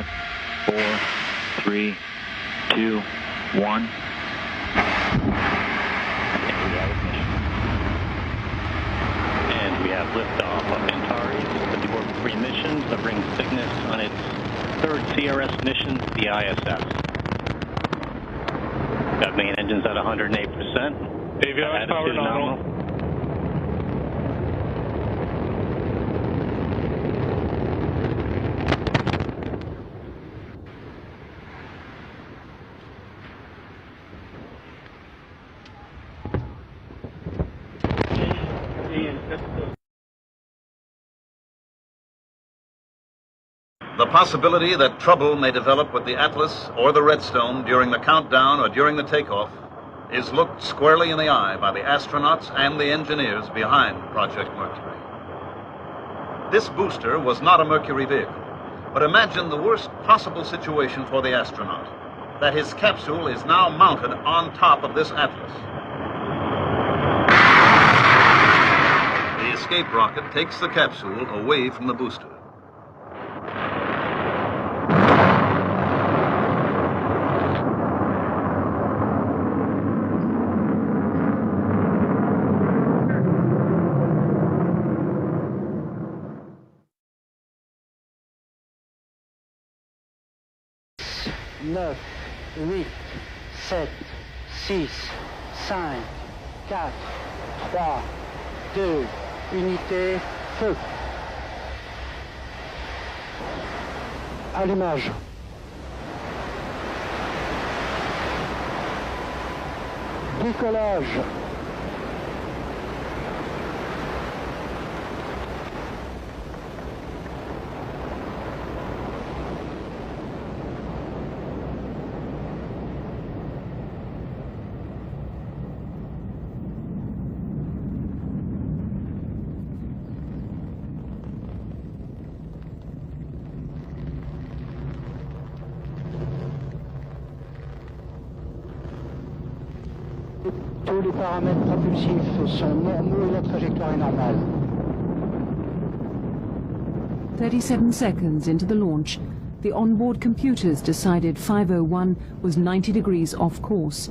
5, 4, 3, 2, 1. And we have liftoff of Antares with the orbit 3 missions that brings Cygnus on its third CRS mission to the ISS. Got main engines at 108%. Avionics power nominal. The possibility that trouble may develop with the Atlas or the Redstone during the countdown or during the takeoff is looked squarely in the eye by the astronauts and the engineers behind Project Mercury. This booster was not a Mercury vehicle, but imagine the worst possible situation for the astronaut, that his capsule is now mounted on top of this Atlas. The escape rocket takes the capsule away from the booster. Neuf, 8, 7, 6, 5, 4, 3, 2, unité, feu. Allumage. Décollage. Tous les paramètres propulsifs sont normaux et la trajectoire est normale. 37 seconds into the launch, the onboard computers decided 501 was 90 degrees off course.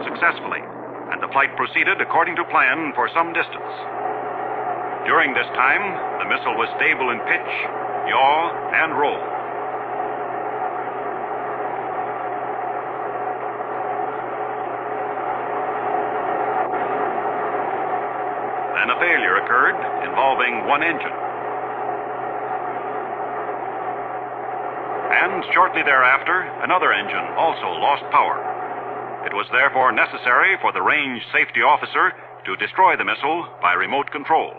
Successfully, and the flight proceeded according to plan for some distance. During this time, the missile was stable in pitch, yaw, and roll. Then a failure occurred involving one engine. And shortly thereafter, another engine also lost power. It was therefore necessary for the range safety officer to destroy the missile by remote control.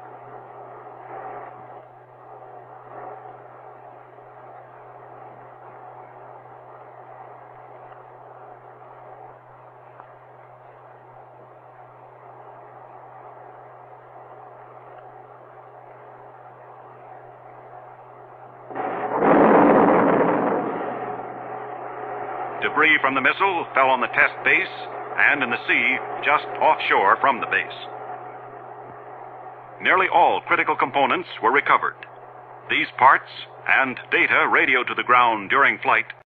Debris from the missile fell on the test base and in the sea just offshore from the base. Nearly all critical components were recovered. These parts and data radioed to the ground during flight